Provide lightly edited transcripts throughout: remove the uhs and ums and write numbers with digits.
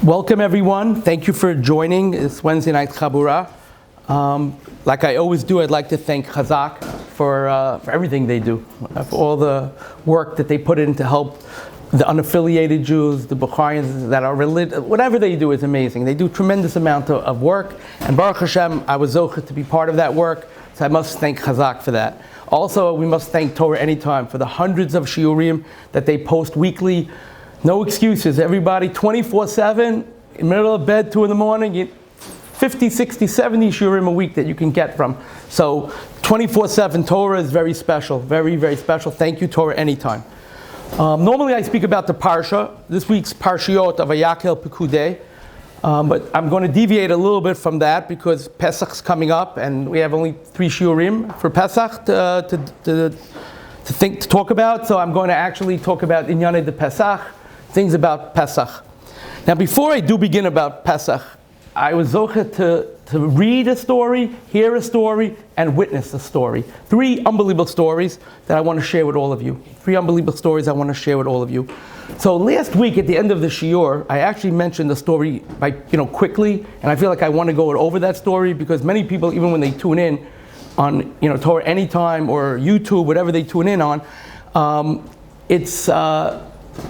Welcome everyone. Thank you for joining this Wednesday night Chaburah. Like I always do, I'd like to thank Chazaq for everything they do, for all the work that they put in to help the unaffiliated Jews, the Bukharians that are religious. Whatever they do is amazing. They do tremendous amount of work, and Baruch Hashem, I was zocheh to be part of that work, so I must thank Chazaq for that. Also, we must thank Torah Anytime for the hundreds of shiurim that they post weekly. No excuses. Everybody 24/7, in the middle of bed, 2 in the morning, you 50, 60, 70 shiurim a week that you can get from. So 24/7 Torah is very special. Very, very special. Thank you, Torah Anytime. Normally I speak about the Parsha. This week's Parshiyot of Vayakhel, Pekudei. But I'm going to deviate a little bit from that because Pesach's coming up and we have only 3 shiurim for Pesach to talk about. So I'm going to actually talk about Inyanei de Pesach, things about Pesach. Now before I do begin about Pesach, I was zocheh to read a story, hear a story, and witness a story. 3 unbelievable stories that I want to share with all of you. 3 unbelievable stories I want to share with all of you. So last week at the end of the shiur, I actually mentioned the story quickly, and I feel like I want to go over that story because many people, even when they tune in on Torah Anytime or YouTube, whatever they tune in on,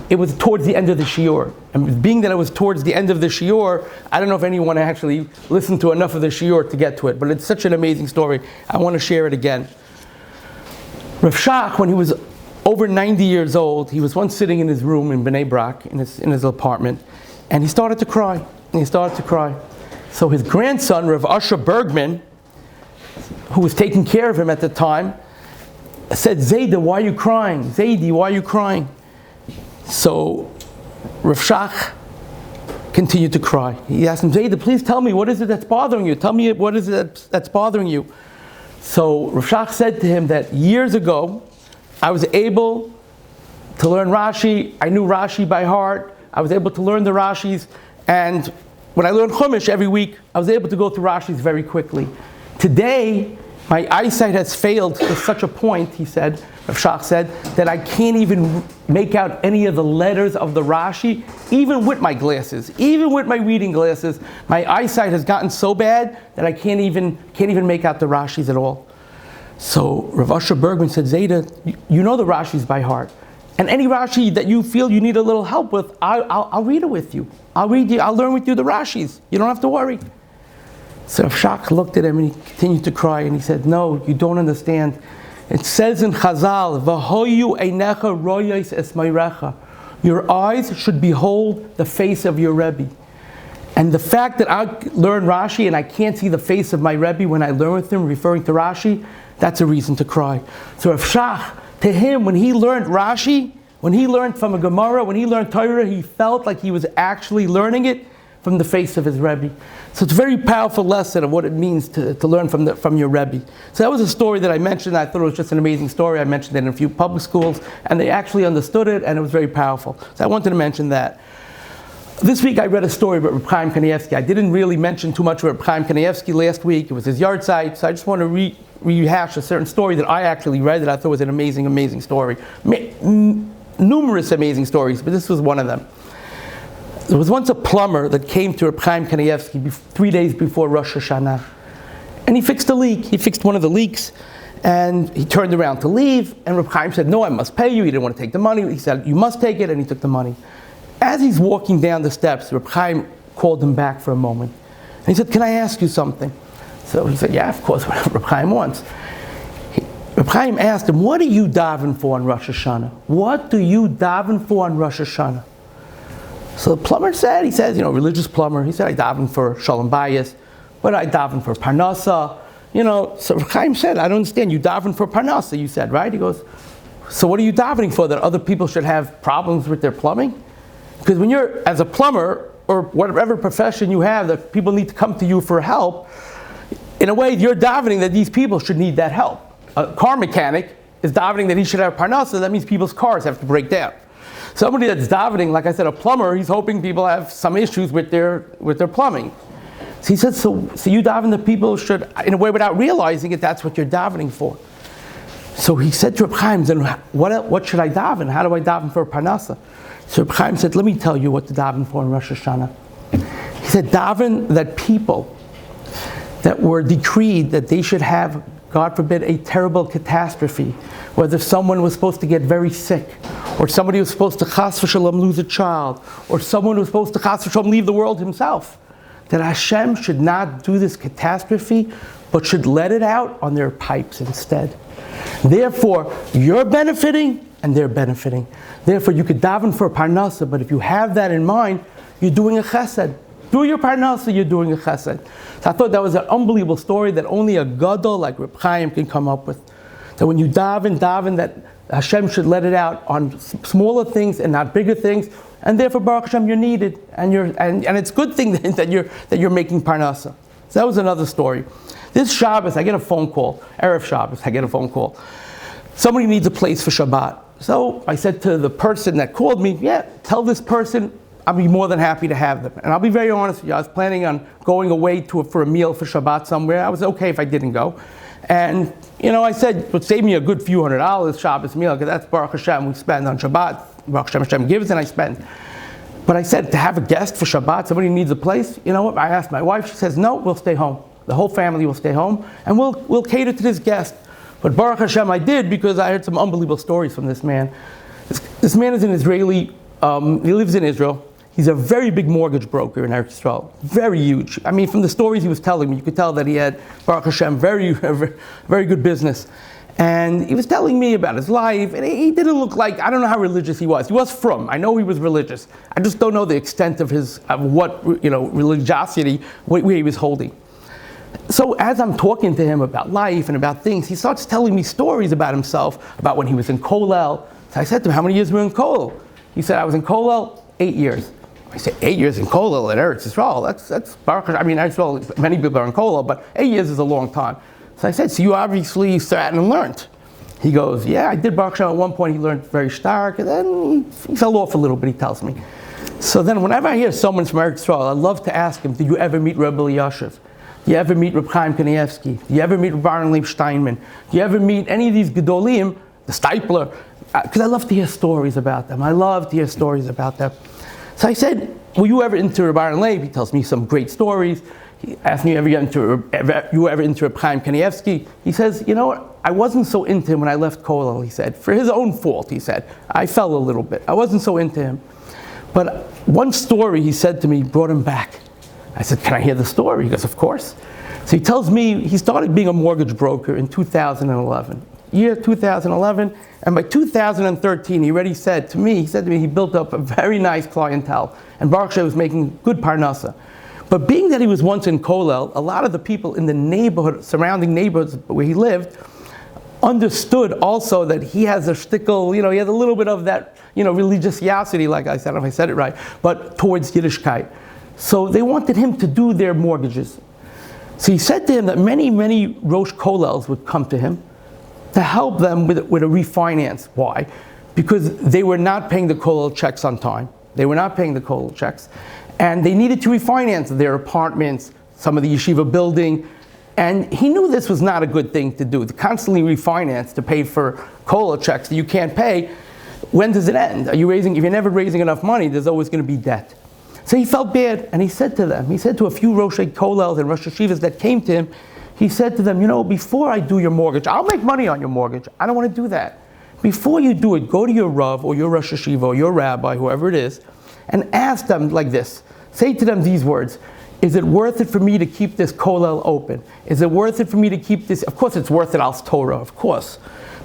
it was towards the end of the shiur. And being that it was towards the end of the shiur, I don't know if anyone actually listened to enough of the shiur to get to it, but it's such an amazing story. I want to share it again. Rav Shach, when he was over 90 years old, he was once sitting in his room in Bnei Brak, in his apartment, and he started to cry. So his grandson, Rav Asher Bergman, who was taking care of him at the time, said, "Zayda, why are you crying? Zaydi, why are you crying?" So Rav Shach continued to cry. He asked him, "Zayda, please tell me, what is it that's bothering you? Tell me what is it that's bothering you?" So Rav Shach said to him that years ago, I was able to learn Rashi. I knew Rashi by heart. I was able to learn the Rashis. And when I learned Chumash every week, I was able to go through Rashis very quickly. Today, my eyesight has failed to such a point, he said, Rav Shach said, that I can't even make out any of the letters of the Rashi, even with my glasses, even with my reading glasses. My eyesight has gotten so bad that I can't even make out the Rashis at all. So Rav Asher Bergman said, "Zayda, you know the Rashis by heart, and any Rashi that you feel you need a little help with, I'll read it with you. I'll learn with you the Rashis. You don't have to worry." So Rav Shach looked at him and he continued to cry and he said, "No, you don't understand. It says in Chazal, V'hoyu einecha royos es meirecha. Your eyes should behold the face of your Rebbe. And the fact that I learn Rashi and I can't see the face of my Rebbe when I learn with him, referring to Rashi, that's a reason to cry." So Rav Shach, to him, when he learned Rashi, when he learned from a Gemara, when he learned Torah, he felt like he was actually learning it from the face of his Rebbe. So it's a very powerful lesson of what it means to learn from your Rebbe. So that was a story that I mentioned. I thought it was just an amazing story. I mentioned it in a few public schools, and they actually understood it, and it was very powerful. So I wanted to mention that. This week I read a story about Reb Chaim Kanievsky. I didn't really mention too much about Reb Chaim Kanievsky last week. It was his yard site, so I just want to rehash a certain story that I actually read that I thought was an amazing, amazing story. Numerous amazing stories, but this was one of them. There was once a plumber that came to Reb Chaim Kanievsky 3 days before Rosh Hashanah, and he fixed a leak. He fixed one of the leaks, and he turned around to leave, and Reb Chaim said, "No, I must pay you." He didn't want to take the money. He said, "You must take it," and he took the money. As he's walking down the steps, Reb Chaim called him back for a moment. And he said, "Can I ask you something?" So he said, "Yeah, of course," what Reb Chaim wants. Reb Chaim asked him, "What do you daven for on Rosh Hashanah? What do you daven for on Rosh Hashanah?" So the plumber said, religious plumber, he said, "I daven for Shalom Bayis. What do I daven for? Parnasa." So Reb Chaim said, "I don't understand. You daven for Parnasa, you said, right?" He goes, "So what are you davening for? That other people should have problems with their plumbing? Because when you're, as a plumber, or whatever profession you have, that people need to come to you for help, in a way, you're davening that these people should need that help. A car mechanic is davening that he should have parnasa. That means people's cars have to break down. Somebody that's davening, like I said, a plumber, he's hoping people have some issues with their plumbing. So he said, so you daven that people should, in a way, without realizing it, that's what you're davening for." So he said to Reb Chaim, "Then what should I daven? How do I daven for parnasa?" So Reb Chaim said, "Let me tell you what to daven for in Rosh Hashanah. He said, daven that people that were decreed that they should have, God forbid, a terrible catastrophe, whether someone was supposed to get very sick, or somebody was supposed to chas v'shalom lose a child, or someone was supposed to chas v'shalom leave the world himself, that Hashem should not do this catastrophe, but should let it out on their pipes instead. Therefore, you're benefiting and they're benefiting. Therefore, you could daven for a parnasa, but if you have that in mind, you're doing a chesed. Do your parnasa, you're doing a chesed. So I thought that was an unbelievable story that only a gadol like Reb Chaim can come up with. That when you daven that Hashem should let it out on smaller things and not bigger things, and therefore Baruch Hashem you're needed, and it's a good thing that you're making parnasa. So that was another story. This Shabbos, I get a phone call. Erev Shabbos, I get a phone call. Somebody needs a place for Shabbat. So I said to the person that called me, yeah, tell this person I'll be more than happy to have them. And I'll be very honest with you, I was planning on going away for a meal for Shabbat somewhere. I was okay if I didn't go. And, I said, it would save me a good few $100 Shabbos meal, because that's Baruch Hashem we spend on Shabbat. Baruch Hashem gives and I spend. But I said, to have a guest for Shabbat, somebody needs a place, you know what? I asked my wife, she says, no, we'll stay home. The whole family will stay home, and we'll cater to this guest. But Baruch Hashem I did, because I heard some unbelievable stories from this man. This man is an Israeli, he lives in Israel. He's a very big mortgage broker in Eretz Yisrael, very huge. I mean, from the stories he was telling me, you could tell that he had, Baruch Hashem, very, very good business. And he was telling me about his life, and he didn't look like, I don't know how religious he was. He was from, I know he was religious. I just don't know the extent of religiosity, where he was holding. So as I'm talking to him about life and about things, he starts telling me stories about himself, about when he was in Kollel. So I said to him, how many years were you in Kollel? He said, I was in Kollel 8 years. I said, 8 years in Kollel at Eretz Yisrael, that's Baruch. I mean, Eretz Yisrael, many people are in Kollel, but 8 years is a long time. So I said, so you obviously sat and learned. He goes, yeah, I did Baruch Hashem. At one point he learned very stark, and then he fell off a little bit, he tells me. So then whenever I hear someone from Eretz Yisrael, I love to ask him, did you ever meet Rebbe Elyashiv? Do you ever meet Reb Chaim Kanievsky? Do you ever meet Baron Leib Steinman? Do you ever meet any of these Gedolim, the Stipler? Because I love to hear stories about them. I love to hear stories about them. So I said, were you ever into Baron Leib? He tells me some great stories. He asked me, you ever into Reb Chaim Kanievsky? He says, you know what? I wasn't so into him when I left Kollel, he said. For his own fault, he said. I fell a little bit. I wasn't so into him. But one story he said to me brought him back. I said, can I hear the story? He goes, of course. So he tells me he started being a mortgage broker in 2011. Year 2011, and by 2013 he already said to me, he built up a very nice clientele, and Baruch Hashem was making good parnasa. But being that he was once in Kollel, a lot of the people in the neighborhood, surrounding neighborhoods where he lived, understood also that he has a shtickle, he had a little bit of that, religiosity, like I said, I don't know if I said it right, but towards Yiddishkeit. So they wanted him to do their mortgages. So he said to him that many, many Rosh Kollels would come to him to help them with a refinance. Why? Because they were not paying the Kollel checks on time. They were not paying the Kollel checks. And they needed to refinance their apartments, some of the yeshiva building. And he knew this was not a good thing to do, to constantly refinance to pay for Kollel checks that you can't pay. When does it end? If you're never raising enough money, there's always going to be debt. So he felt bad, and he said to a few Rosh Kollels and Rosh Yeshivas that came to him, he said to them, before I do your mortgage, I'll make money on your mortgage. I don't want to do that. Before you do it, go to your Rav or your Rosh Yeshiva or your rabbi, whoever it is, and ask them like this. Say to them these words. Is it worth it for me to keep this Kollel open? Is it worth it for me to keep this? Of course it's worth it, Al Torah, of course.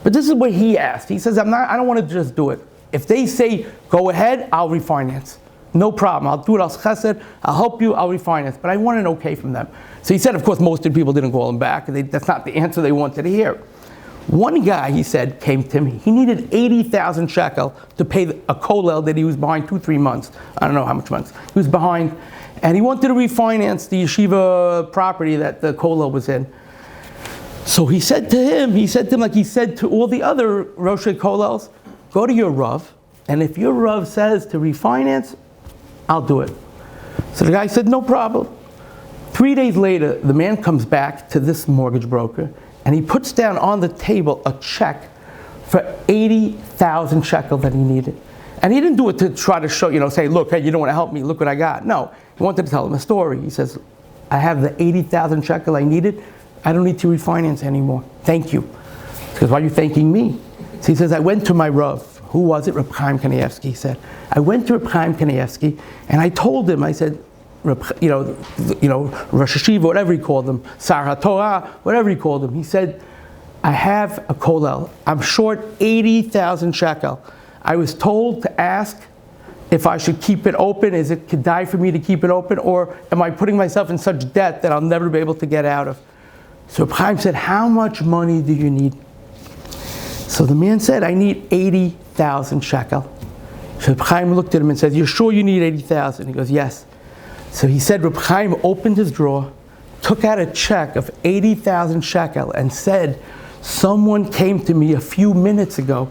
But this is what he asked. He says, I don't want to just do it. If they say, go ahead, I'll refinance. No problem. I'll do it al chesed. I'll help you. I'll refinance. But I want an okay from them. So he said, of course, most of the people didn't call him back. That's not the answer they wanted to hear. One guy, he said, came to me. He needed 80,000 shekel to pay a Kollel that he was behind 2-3 months. I don't know how much months. He was behind. And he wanted to refinance the yeshiva property that the Kollel was in. So he said to him, like he said to all the other Rosh Kollels, go to your Rav. And if your Rav says to refinance, I'll do it. So the guy said, no problem. 3 days later, the man comes back to this mortgage broker, and he puts down on the table a check for 80,000 shekel that he needed. And he didn't do it to try to show, say, look, hey, you don't want to help me, look what I got. No, he wanted to tell him a story. He says, I have the 80,000 shekel I needed. I don't need to refinance anymore. Thank you. Because why are you thanking me? So he says, I went to my Rav. Who was it? Reb Chaim Kanievsky. He said, I went to Reb Chaim Kanievsky and I told him, I said, Rosh Hashiva, whatever he called him, Sar HaTorah, whatever he called him. He said, I have a kollel. I'm short 80,000 shekel. I was told to ask if I should keep it open. Is it kedai for me to keep it open? Or am I putting myself in such debt that I'll never be able to get out of? So Reb Chaim said, how much money do you need? So the man said, I need 80,000 shekel. So Reb Chaim looked at him and said, you're sure you need 80,000? He goes, yes. So he said, Reb Chaim opened his drawer, took out a check of 80,000 shekel and said, someone came to me a few minutes ago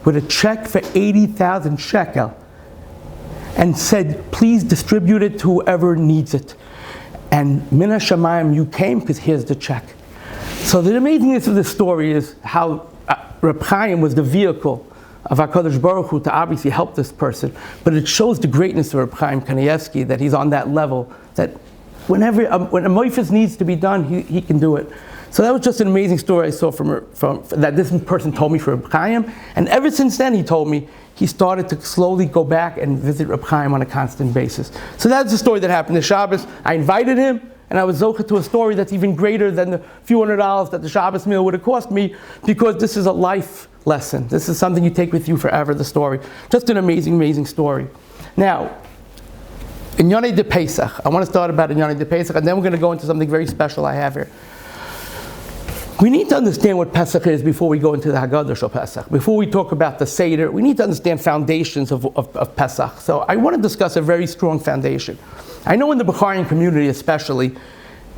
with a check for 80,000 shekel and said, please distribute it to whoever needs it. And Mina Shamayim, you came because here's the check. So the amazingness of this story is how Reb Chaim was the vehicle of HaKadosh Baruch Hu to obviously help this person, but it shows the greatness of Reb Chaim Kanievsky, that he's on that level, that when a moifus needs to be done, he can do it. So that was just an amazing story I saw from that this person told me for Reb Chaim, and ever since then he told me he started to slowly go back and visit Reb Chaim on a constant basis. So that's the story that happened this Shabbos. I invited him, and I was zocheh to a story that's even greater than the few $100 that the Shabbos meal would have cost me, because this is a life lesson. This is something you take with you forever, the story. Just an amazing, amazing story. Now, in Yonei de Pesach, I want to start about in Yonei de Pesach, and then we're going to go into something very special I have here. We need to understand what Pesach is before we go into the Haggadah Shel Pesach. Before we talk about the Seder, we need to understand foundations of Pesach. So I want to discuss a very strong foundation. I know in the Bukharian community especially,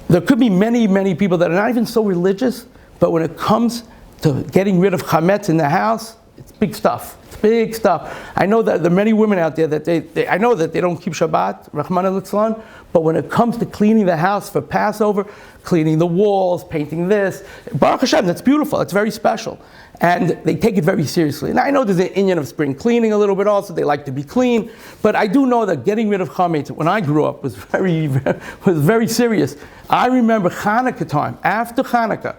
there could be many, many people that are not even so religious, but when it comes to getting rid of chametz in the house, it's big stuff. It's big stuff. I know that there are many women out there that I know that they don't keep Shabbat, Rahman al-Islam, but when it comes to cleaning the house for Passover, cleaning the walls, painting this, Baruch Hashem, that's beautiful, it's very special. And they take it very seriously. And I know there's an inyan of spring cleaning a little bit also, they like to be clean, but I do know that getting rid of chametz, when I grew up, was very serious. I remember Hanukkah time, after Hanukkah,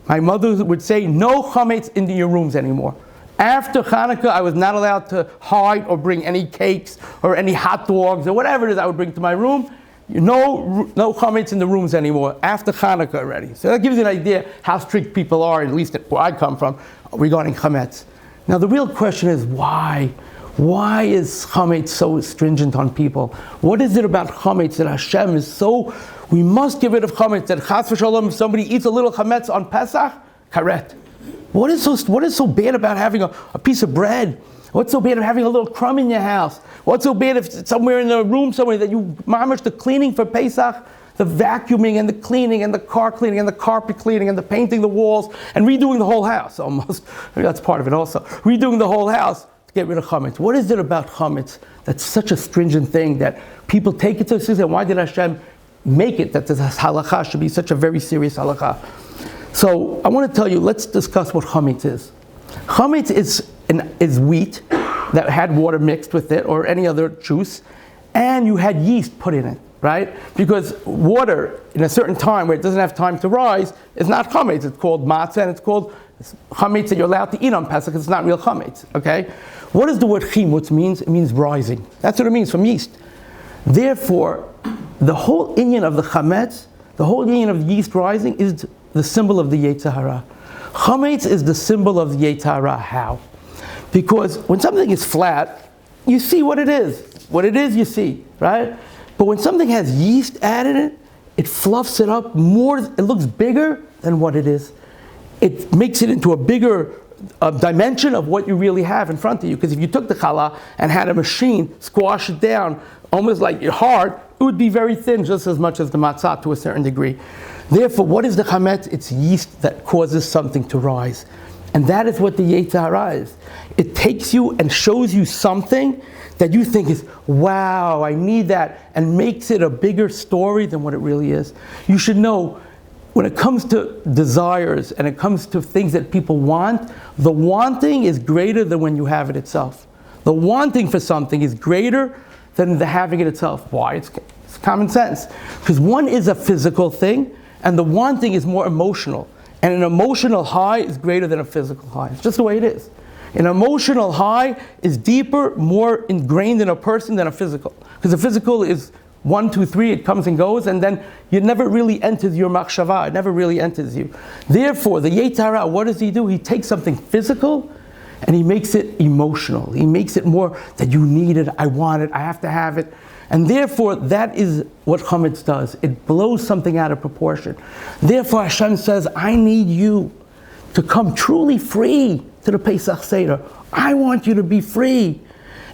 my mother would say, no chametz into your rooms anymore. After Hanukkah, I was not allowed to hide or bring any cakes or any hot dogs or whatever it is I would bring to my room. No chametz in the rooms anymore after Hanukkah already. So that gives you an idea how strict people are, at least where I come from, regarding chametz. Now the real question is why? Why is chametz so stringent on people? What is it about chametz that Hashem is so, we must get rid of chametz, that chas v'shalom, if somebody eats a little chametz on Pesach, karet. What is so bad about having a piece of bread? What's so bad about having a little crumb in your house? What's so bad if it's somewhere in the room somewhere that you mamish the cleaning for Pesach, the vacuuming and the cleaning and the car cleaning and the carpet cleaning and the painting the walls and redoing the whole house almost. Maybe that's part of it also. Redoing the whole house to get rid of chametz. What is it about chametz that's such a stringent thing that people take it so seriously? And why did Hashem make it that this halakha should be such a very serious halakha? So I want to tell you, let's discuss what chametz is. Chametz is wheat that had water mixed with it or any other juice, and you had yeast put in it, right? Because water in a certain time where it doesn't have time to rise is not chametz. It's called matzah, and it's called chametz that you're allowed to eat on Pesach. It's not real chametz, okay? What does the word chimutz means? It means rising. That's what it means, from yeast. Therefore, the whole inyan of the chametz, the whole inyan of yeast rising is the symbol of the Yetzer Hara. Chametz is the symbol of the Yetzer Hara. How? Because when something is flat, you see what it is. What it is, you see, right? But when something has yeast added in it, it fluffs it up more, it looks bigger than what it is. It makes it into a bigger dimension of what you really have in front of you. Because if you took the challah and had a machine squash it down, almost like your heart, it would be very thin, just as much as the matzah to a certain degree. Therefore, what is the chametz? It's yeast that causes something to rise. And that is what the Yetzer Hara is. It takes you and shows you something that you think is, wow, I need that, and makes it a bigger story than what it really is. You should know, when it comes to desires and it comes to things that people want, the wanting is greater than when you have it itself. The wanting for something is greater than the having it itself. Why? It's common sense. Because one is a physical thing, and the wanting is more emotional. And an emotional high is greater than a physical high. It's just the way it is. An emotional high is deeper, more ingrained in a person than a physical. Because a physical is 1, 2, 3, it comes and goes, and then it never really enters your machshava, it never really enters you. Therefore, the Yetzer Hara, what does he do? He takes something physical and he makes it emotional. He makes it more that you need it, I want it, I have to have it. And therefore, that is what chametz does. It blows something out of proportion. Therefore, Hashem says, I need you to come truly free to the Pesach Seder. I want you to be free.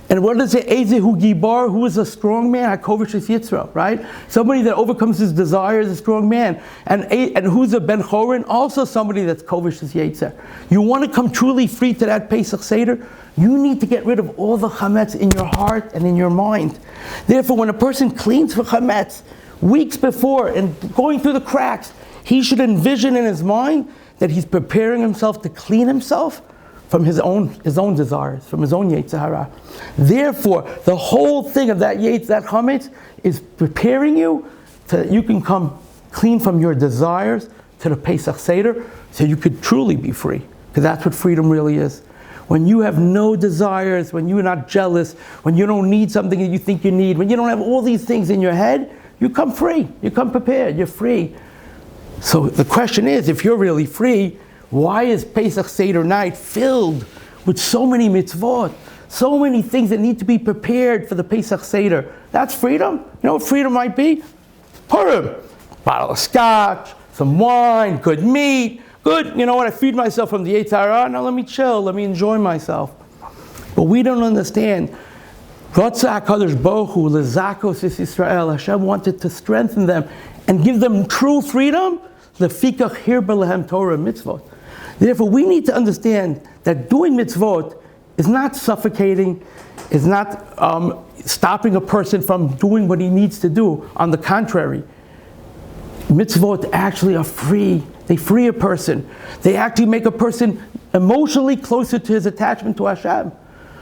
And what does it say? Ezehu Gibar, who is a strong man? HaKovish is Yitzra, right? Somebody that overcomes his desires is a strong man. And who's a Ben Chorin? Also somebody that's Kovish is Yitzra. You want to come truly free to that Pesach Seder? You need to get rid of all the chametz in your heart and in your mind. Therefore, when a person cleans for chametz weeks before and going through the cracks, he should envision in his mind that he's preparing himself to clean himself from his own desires, from his own Yetzer Hara. Therefore, the whole thing of that chametz is preparing you so that you can come clean from your desires to the Pesach Seder, so you could truly be free. Because that's what freedom really is. When you have no desires, when you're not jealous, when you don't need something that you think you need, when you don't have all these things in your head, you come free, you come prepared, you're free. So the question is, if you're really free, why is Pesach Seder night filled with so many mitzvot, so many things that need to be prepared for the Pesach Seder? That's freedom. You know what freedom might be? Purim, bottle of scotch, some wine, good meat, good, you know what, I feed myself from the Yetzer Hara, now let me chill, let me enjoy myself. But we don't understand. Ratzah HaKadosh Baruch Hu lezakos es Yisrael, Hashem wanted to strengthen them and give them true freedom. Lefikach hirba lehem Torah mitzvot. Therefore, we need to understand that doing mitzvot is not suffocating, is not stopping a person from doing what he needs to do. On the contrary, mitzvot actually are free. They free a person. They actually make a person emotionally closer to his attachment to Hashem.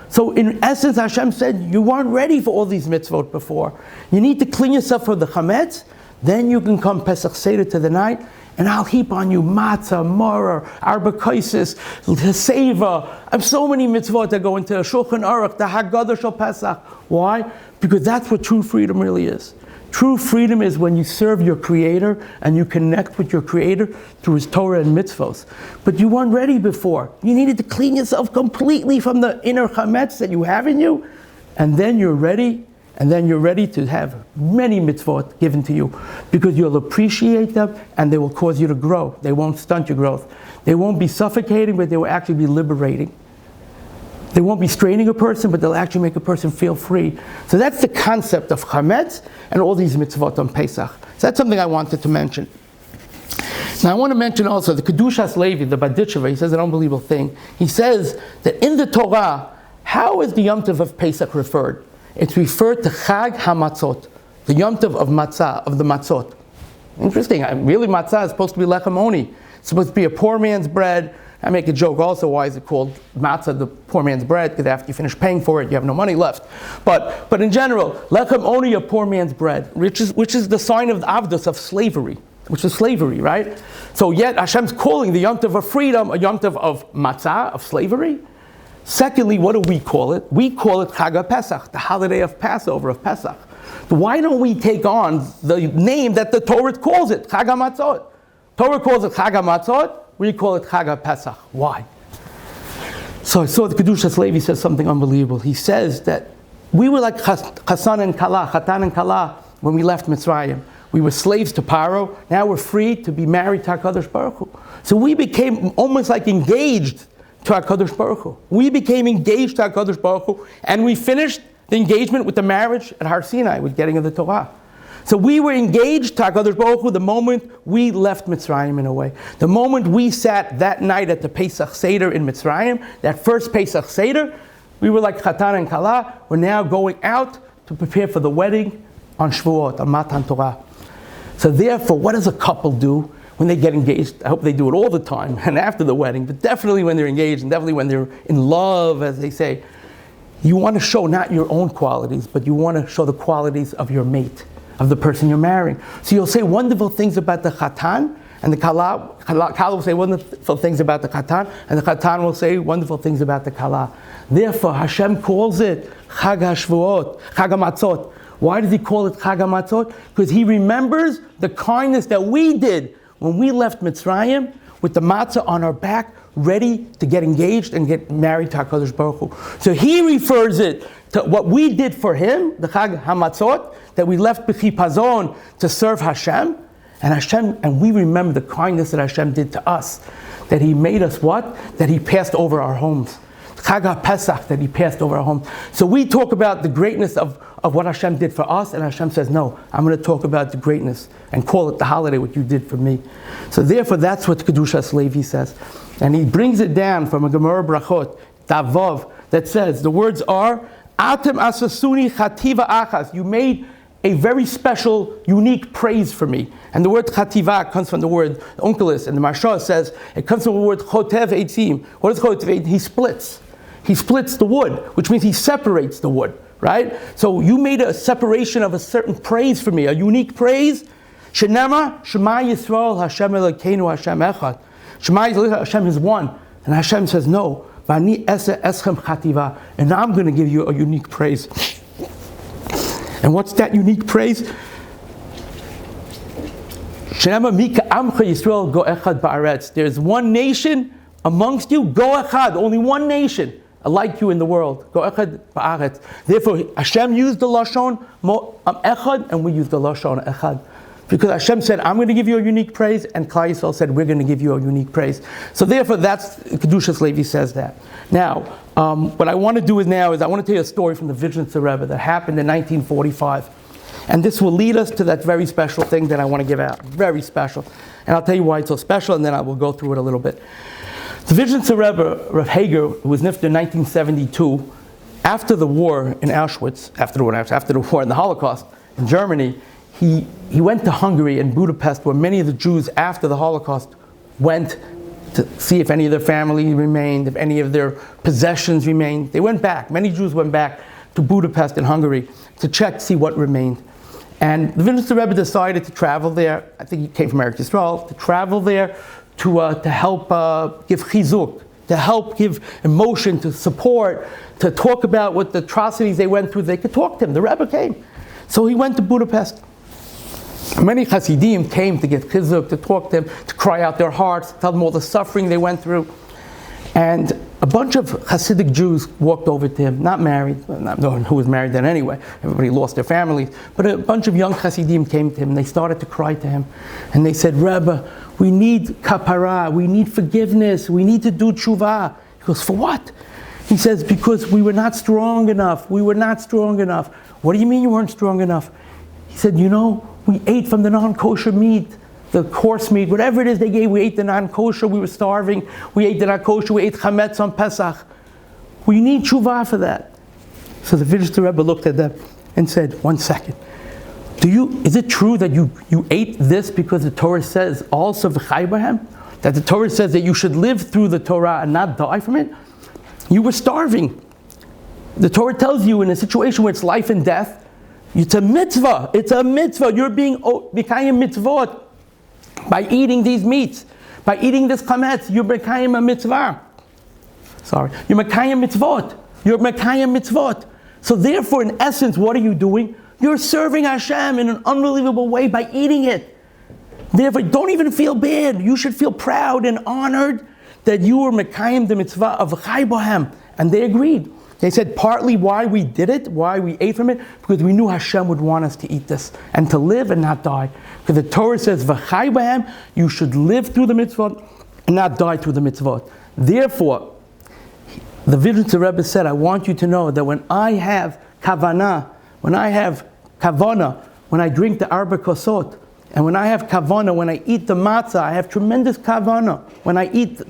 So in essence, Hashem said, you weren't ready for all these mitzvot before. You need to clean yourself from the chametz, then you can come Pesach Seder to the night, and I'll heap on you matzah, maror, arba kaisis, seva. I have so many mitzvot that go into Shulchan Aruch, the Haggadah Shel Pesach. Why? Because that's what true freedom really is. True freedom is when you serve your Creator and you connect with your Creator through His Torah and mitzvos. But you weren't ready before. You needed to clean yourself completely from the inner chametz that you have in you, and then you're ready. And then you're ready to have many mitzvot given to you, because you'll appreciate them and they will cause you to grow. They won't stunt your growth. They won't be suffocating, but they will actually be liberating. They won't be straining a person, but they'll actually make a person feel free. So that's the concept of chametz and all these mitzvot on Pesach. So that's something I wanted to mention. Now I want to mention also the Kedushas Levi, the Baditcheva. He says an unbelievable thing. He says that in the Torah, how is the Yom Tov of Pesach referred? It's referred to Chag HaMatzot, the Yom Tov of Matzah, of the Matzot. Interesting. Really, Matzah is supposed to be lechem oni. It's supposed to be a poor man's bread. I make a joke also, why is it called Matzah, the poor man's bread? Because after you finish paying for it, you have no money left. But in general, lechem oni, a poor man's bread, which is the sign of the avdus, of slavery, which is slavery, right? So yet Hashem's calling the Yom Tov of freedom a Yom Tov of Matzah, of slavery. Secondly, what do we call it? We call it Chag HaPesach, the holiday of Passover, of Pesach. But why don't we take on the name that the Torah calls it, Chag HaMatzot? Torah calls it Chag HaMatzot, we call it Chag HaPesach. Why? So I saw the Kedushas Levi says something unbelievable. He says that we were like Chatan and Kala, when we left Mitzrayim. We were slaves to Paro, now we're free to be married to HaKadosh Baruch Hu. So we became almost like engaged to HaKadosh Baruch Hu. We became engaged to HaKadosh Baruch Hu, and we finished the engagement with the marriage at Har Sinai, with getting of the Torah. So we were engaged to HaKadosh Baruch Hu the moment we left Mitzrayim in a way. The moment we sat that night at the Pesach Seder in Mitzrayim, that first Pesach Seder, we were like Chatan and Kala. We're now going out to prepare for the wedding on Shavuot, on Matan Torah. So therefore, what does a couple do when they get engaged? I hope they do it all the time and after the wedding, but definitely when they're engaged and definitely when they're in love, as they say. you want to show not your own qualities, but you want to show the qualities of your mate, of the person you're marrying. So you'll say wonderful things about the Chatan, and the Kala will say wonderful things about the Chatan, and the Chatan will say wonderful things about the Kala. Therefore, Hashem calls it Chag HaShavuot, Chag HaMatzot. Why does he call it Chag HaMatzot? Because he remembers the kindness that we did when we left Mitzrayim with the matzah on our back, ready to get engaged and get married to HaKadosh Baruch Hu. So he refers it to what we did for him, the Chag HaMatzot, that we left b'chipazon to serve Hashem, and we remember the kindness that Hashem did to us, that he made us what? That he passed over our homes. Chag HaPesach, that he passed over our homes. So we talk about the greatness of what Hashem did for us, and Hashem says, no, I'm going to talk about the greatness and call it the holiday, what you did for me. So therefore, that's what Kedushas Levi says. And he brings it down from a Gemara Brachot, Tavav, that says, the words are, Atem asasuni chativa achas. You made a very special, unique praise for me. And the word chativa comes from the word unkelis, and the Marsha says, it comes from the word chotev eitzim. What is chotev eitzim? He splits. He splits the wood, which means he separates the wood, right? So you made a separation of a certain praise for me, a unique praise. Shenema, Shema Yisrael, Hashem Elokeinu, Hashem Echad. Shema Yisrael, Hashem is one. And Hashem says, no, Vani Ese Eschem Chativa, and I'm going to give you a unique praise. And what's that unique praise? Shenema Mika Amcha Yisrael Go Echad Ba'aretz. There's one nation amongst you, Go Echad, only one nation like you in the world. Go Echad Ba'aretz. Therefore, Hashem used the Lashon Echad, and we use the Lashon Echad. Because Hashem said, I'm going to give you a unique praise, and Klal Yisrael said, we're going to give you a unique praise. So therefore, that's, Kedushas Levi says that. Now, what I want to do now is I want to tell you a story from the Vizhnitzer Rebbe that happened in 1945. And this will lead us to that very special thing that I want to give out. Very special. And I'll tell you why it's so special, and then I will go through it a little bit. The Vizhnitzer Rebbe, Rav Hager, who was nifter in 1972, after the war in Auschwitz, after the war in the Holocaust in Germany, he went to Hungary and Budapest, where many of the Jews after the Holocaust went to see if any of their family remained, if any of their possessions remained. They went back. Many Jews went back to Budapest in Hungary to check to see what remained. And the Vizhnitzer Rebbe decided to travel there. I think he came from Eretz Yisrael, to travel there to help give chizuk, to help give emotion, to support, to talk about what the atrocities they went through. They could talk to him. The Rebbe came. So he went to Budapest. Many Hasidim came to get chizuk, to talk to him, to cry out their hearts, tell them all the suffering they went through. And a bunch of Hasidic Jews walked over to him, not married, not knowing who was married then anyway, everybody lost their families, but a bunch of young Hasidim came to him and they started to cry to him. And they said, Rebbe, we need kapara, we need forgiveness, we need to do tshuva. He goes, for what? He says, because we were not strong enough, we were not strong enough. What do you mean you weren't strong enough? He said, you know, we ate from the non-kosher meat, the coarse meat, whatever it is they gave, we ate the non-kosher, we were starving, we ate the non-kosher, we ate chametz on Pesach. We need tshuva for that. So the Vizhnitzer Rebbe looked at them and said, 1 second, is it true that you ate this because the Torah says also v'chaybahem? That the Torah says that you should live through the Torah and not die from it? You were starving. The Torah tells you in a situation where it's life and death, it's a mitzvah. It's a mitzvah. You're being mekayim mitzvot by eating these meats, by eating this chametz. You're mekayim a mitzvah. You're mekayim mitzvot. You're mekayim mitzvot. So therefore, in essence, what are you doing? You're serving Hashem in an unbelievable way by eating it. Therefore, don't even feel bad. You should feel proud and honored that you were mekayim the mitzvah of chai bohem. And they agreed. They said partly why we did it, why we ate from it, because we knew Hashem would want us to eat this and to live and not die. Because the Torah says, v'chai b'hem, you should live through the mitzvot and not die through the mitzvot. Therefore, the Vizhnitzer Rebbe said, I want you to know that when I have kavana, when I drink the arba kosot, and when I have kavana, when I eat the matzah, I have tremendous kavana.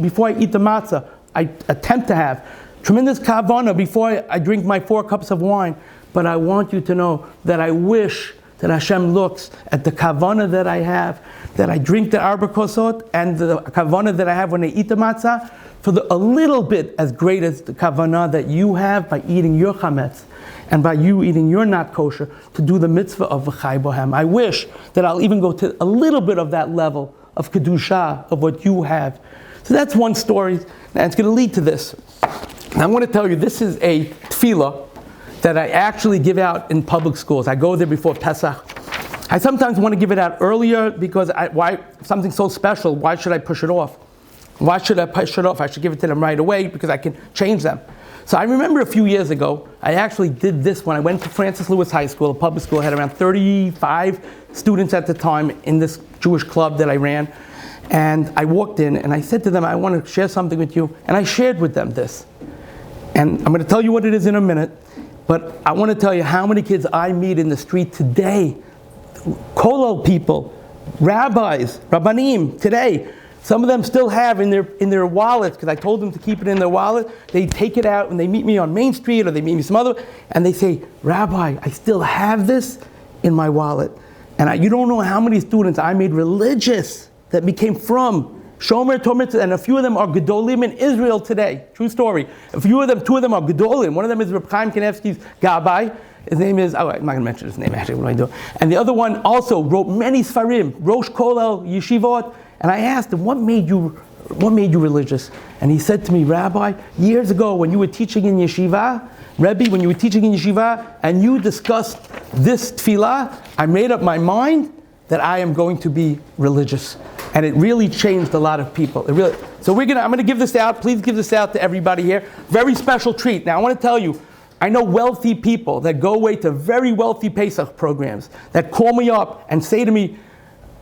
Before I eat the matzah, I attempt to have tremendous kavana before I drink my 4 cups of wine. But I want you to know that I wish that Hashem looks at the kavana that I have, that I drink the arba kosot, and the kavana that I have when I eat the matzah, for a little bit as great as the kavanah that you have by eating your chametz and by you eating your not kosher to do the mitzvah of v'chai bohem. I wish that I'll even go to a little bit of that level of kedusha, of what you have. So that's one story, and it's going to lead to this. And I want to tell you, this is a tefillah that I actually give out in public schools. I go there before Pesach. I sometimes want to give it out earlier because why something so special, why should I push it off? Why should I push it off? I should give it to them right away because I can change them. So I remember a few years ago, I actually did this when I went to Francis Lewis High School, a public school. I had around 35 students at the time in this Jewish club that I ran. And I walked in and I said to them, I want to share something with you. And I shared with them this. And I'm going to tell you what it is in a minute. But I want to tell you how many kids I meet in the street today, kollel people, rabbis, rabbanim today. Some of them still have in their wallets, because I told them to keep it in their wallet. They take it out and they meet me on Main Street or they meet me some other, and they say, Rabbi, I still have this in my wallet. And you don't know how many students I made religious that became from Shomer Torah, and a few of them are Gedolim in Israel today. True story. Two of them are Gedolim. One of them is Reb Chaim Kanevsky's Gabbai. His name is, I'm not going to mention his name actually, what do I do? And the other one also wrote many Sfarim, Rosh Kollel, Yeshivot. And I asked him, what made you religious? And he said to me, Rabbi, years ago when you were teaching in Yeshiva, Rebbe, when you were teaching in Yeshiva, and you discussed this tefillah, I made up my mind that I am going to be religious. And it really changed a lot of people. So I'm going to give this out. Please give this out to everybody here. Very special treat. Now I want to tell you, I know wealthy people that go away to very wealthy Pesach programs that call me up and say to me,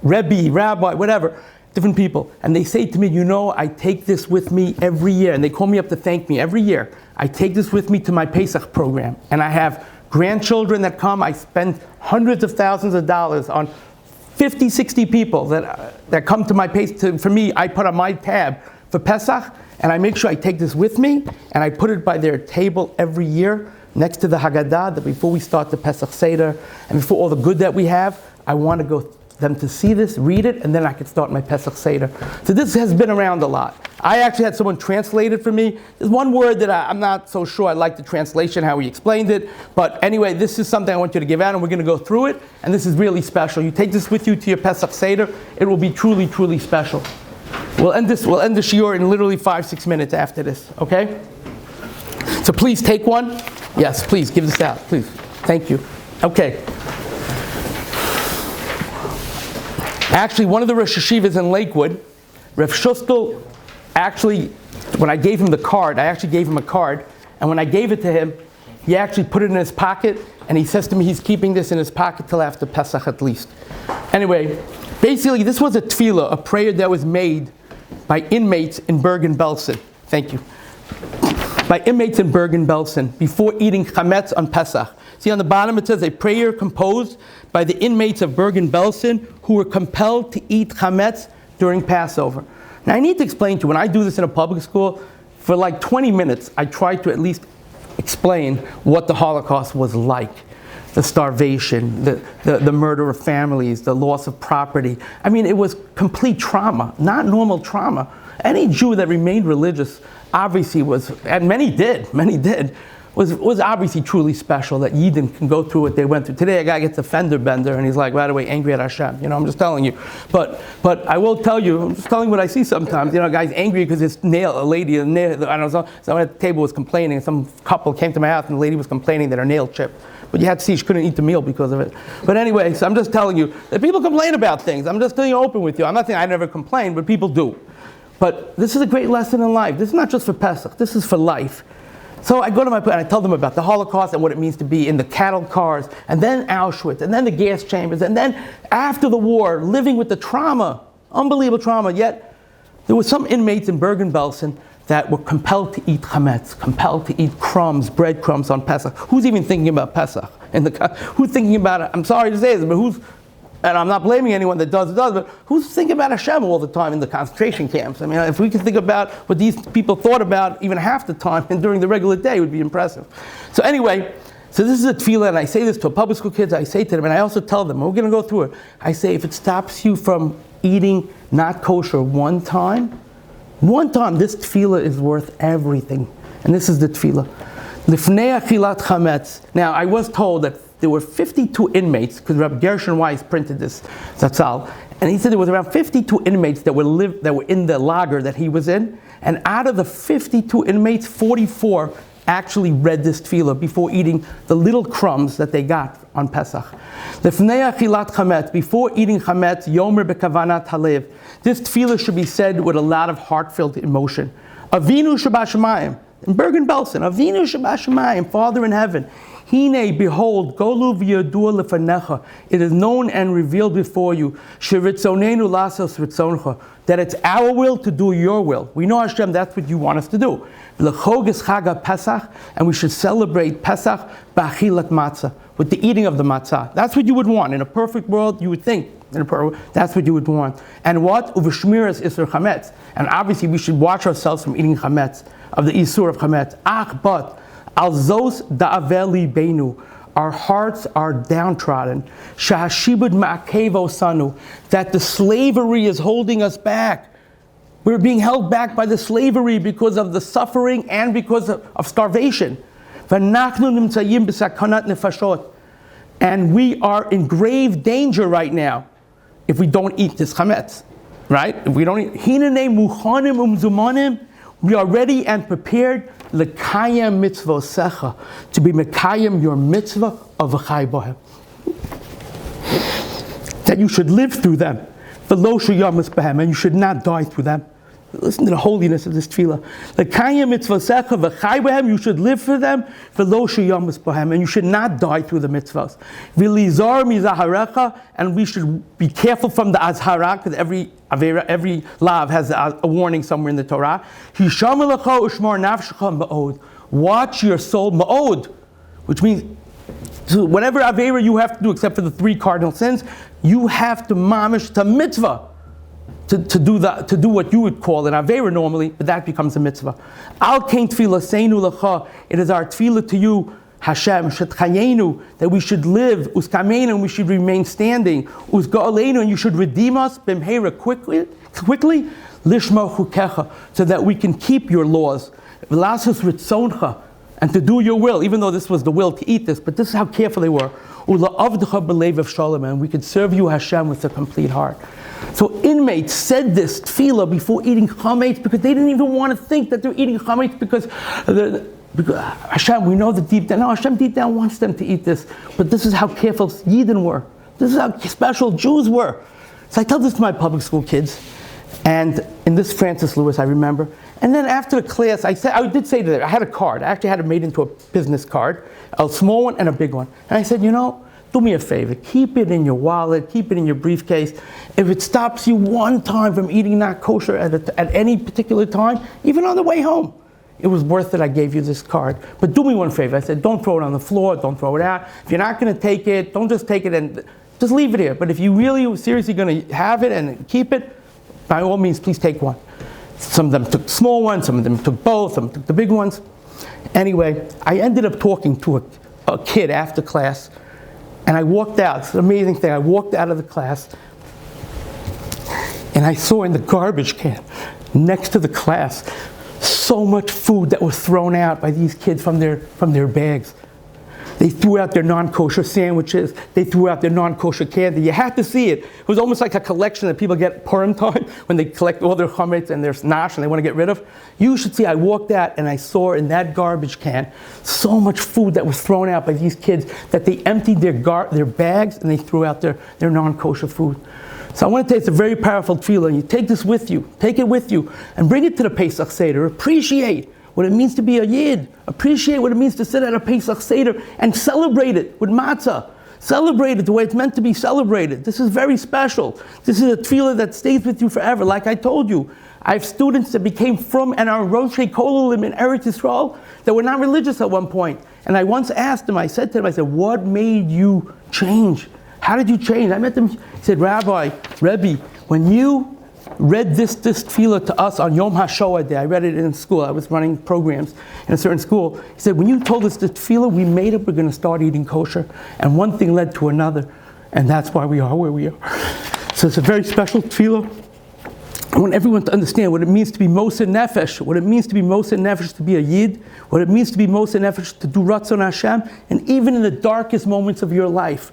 Rebbe, Rabbi, whatever, different people. And they say to me, I take this with me every year. And they call me up to thank me every year. I take this with me to my Pesach program. And I have grandchildren that come. I spend hundreds of thousands of dollars on 50, 60 people that come to my Pesach. For me, I put on my tab for Pesach, and I make sure I take this with me, and I put it by their table every year next to the Haggadah, that before we start the Pesach Seder, and before all the good that we have, I want to go them to see this, read it, and then I can start my Pesach Seder. So this has been around a lot. I actually had someone translate it for me. There's one word that I'm not so sure I like the translation, how he explained it. But anyway, this is something I want you to give out, and we're going to go through it. And this is really special. You take this with you to your Pesach Seder. It will be truly, truly special. We'll end the shiur in literally 5-6 minutes after this, okay? So please take one. Yes, please, give this out, please. Thank you. Okay. Actually, one of the Rosh Hashivas in Lakewood, Rav Shustel, actually, when I gave him the card, I actually gave him a card, and when I gave it to him, he actually put it in his pocket, and he says to me he's keeping this in his pocket till after Pesach at least. Anyway, basically this was a tefillah, a prayer that was made by inmates in Bergen-Belsen. Thank you. By inmates in Bergen-Belsen before eating chametz on Pesach. See on the bottom it says a prayer composed by the inmates of Bergen-Belsen who were compelled to eat chametz during Passover. Now I need to explain to you, when I do this in a public school, for like 20 minutes I try to at least explain what the Holocaust was like. The starvation, the murder of families, the loss of property. I mean, it was complete trauma, not normal trauma. Any Jew that remained religious obviously was, and many did, was obviously truly special that Yidden can go through what they went through. Today a guy gets a fender bender and he's like right away angry at Hashem. I'm just telling you. But I will tell you, I'm just telling you what I see sometimes. A guy's angry because his nail, a lady, someone at the table was complaining, some couple came to my house and the lady was complaining that her nail chipped. But you had to see she couldn't eat the meal because of it. But anyway, so I'm just telling you that people complain about things. I'm just being open with you. I'm not saying I never complain, but people do. But this is a great lesson in life. This is not just for Pesach. This is for life. So I go to my and I tell them about the Holocaust and what it means to be in the cattle cars, and then Auschwitz, and then the gas chambers, and then after the war, living with the trauma, unbelievable trauma. Yet there were some inmates in Bergen-Belsen that were compelled to eat chametz, compelled to eat breadcrumbs on Pesach. Who's even thinking about Pesach? Who's thinking about it? I'm sorry to say this, but and I'm not blaming anyone that does, but who's thinking about Hashem all the time in the concentration camps? I mean, if we could think about what these people thought about even half the time and during the regular day, it would be impressive. So anyway, so this is a tefillah, and I say this to public school kids, I say to them, and I also tell them, we're going to go through it. I say, if it stops you from eating not kosher one time, One time, this tefillah is worth everything. And this is the tefillah. Lifnei achilat chametz. Now, I was told that there were 52 inmates, because Rabbi Gershon Weiss printed this, Zatzal, and he said there was around 52 inmates that were in the lager that he was in, and out of the 52 inmates, 44 actually read this tefillah before eating the little crumbs that they got on Pesach. Lifnei achilat chametz, before eating chametz, yomer bekavanat halev. This tefillah should be said with a lot of heartfelt emotion. Avinu Shabashamayim, in Bergen-Belsen, Avinu Shabashamayim, Father in heaven. Hine, behold, golu v'yadua lefanecha. It is known and revealed before you. Sheritzonenu lasos ritzoncha. That it's our will to do your will. We know, Hashem, that's what you want us to do. L'chog es Chag Pesach, and we should celebrate Pesach b'achilat matzah, with the eating of the matzah. That's what you would want. In a perfect world, you would think. That's what you would want. And what? Uveshmiras isur chametz. And obviously we should watch ourselves from eating chametz, of the isur of chametz. Ach, but al zos da'aveli beinu. Our hearts are downtrodden. Shahashibud ma'akevo sanu. That the slavery is holding us back. We're being held back by the slavery because of the suffering and because of starvation. V'nachnu nimtzayim b'sakanat nefashot. And we are in grave danger right now if we don't eat this chametz, right? If we don't eat, hinanei muchanim umzumanim, we are ready and prepared l'kayem mitzvosecha, to be mekayem your mitzvah of v'chai bohem, that you should live through them, v'lo sheyamas behem, and you should not die through them. Listen to the holiness of this tefillah. L'kayem mitzvosecha v'chai bohem, you should live for them, v'lo sheyamas behem, and you should not die through the mitzvahs. V'lizar mizaharecha, and we should be careful from the azhara, because every lav has a warning somewhere in the Torah. Hisham lecha ushmar nafshecha ma'od. Watch your soul ma'od, which means so whatever avera you have to do, except for the 3 cardinal sins, you have to mamish to mitzvah. To do what you would call an avera normally, but that becomes a mitzvah. Al kain tefillah seinu lecha. It is our tefillah to you, Hashem, shetchayenu, that we should live, uskameinu, and we should remain standing, usga'aleinu, and you should redeem us, bimheira, quickly, lishma chukecha, so that we can keep your laws, v'lasus ritzoncha, and to do your will, even though this was the will to eat this, but this is how careful they were. Ula'avdecha b'lev of shalom, and we could serve you, Hashem, with a complete heart. So inmates said this tefillah before eating chametz because they didn't even want to think that they're eating chametz because Hashem, we know that deep down, no, Hashem deep down wants them to eat this, but this is how careful Yidden were. This is how special Jews were. So I tell this to my public school kids, and in this Francis Lewis, I remember. And then after the class, I did say to them, I had a card. I actually had it made into a business card, a small one and a big one. And I said, do me a favor, keep it in your wallet, keep it in your briefcase. If it stops you one time from eating not kosher at any particular time, even on the way home, it was worth it. I gave you this card. But do me one favor. I said, don't throw it on the floor, don't throw it out. If you're not going to take it, don't just take it and just leave it here. But if you really seriously going to have it and keep it, by all means, please take one. Some of them took small ones, some of them took both, some took the big ones. Anyway, I ended up talking to a kid after class. And I walked out. It's an amazing thing. I walked out of the class, and I saw in the garbage can next to the class so much food that was thrown out by these kids from their bags. They threw out their non-kosher sandwiches. They threw out their non-kosher candy. You had to see it. It was almost like a collection that people get Purim time when they collect all their chametz and their snash and they want to get rid of. You should see, I walked out and I saw in that garbage can so much food that was thrown out by these kids that they emptied their bags and they threw out their non-kosher food. So I want to tell you, it's a very powerful tefillah. You take this with you. Take it with you and bring it to the Pesach Seder. Appreciate what it means to be a Yid. Appreciate what it means to sit at a Pesach Seder and celebrate it with matzah. Celebrate it the way it's meant to be celebrated. This is very special. This is a tefillah that stays with you forever. Like I told you, I have students that became from and are Roshei Kololim in Eretz Yisrael that were not religious at one point. And I once asked them, I said, what made you change? How did you change? I met them, he said, Rebbe, when you read this tefillah to us on Yom HaShoah Day. I read it in school. I was running programs in a certain school. He said, when you told us this tefillah, we made up we're going to start eating kosher. And one thing led to another. And that's why we are where we are. So it's a very special tefillah. I want everyone to understand what it means to be Moser Nefesh, what it means to be Moser Nefesh to be a Yid, what it means to be Moser Nefesh to do Ratzon Hashem, and even in the darkest moments of your life.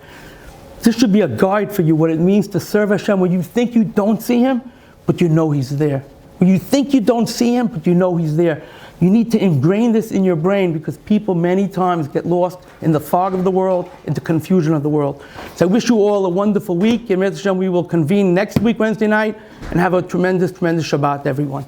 This should be a guide for you, what it means to serve Hashem when you think you don't see Him, but you know He's there. When you think you don't see Him, but you know He's there. You need to ingrain this in your brain, because people many times get lost in the fog of the world, in the confusion of the world. So I wish you all a wonderful week. And we will convene next week, Wednesday night, and have a tremendous, tremendous Shabbat, everyone.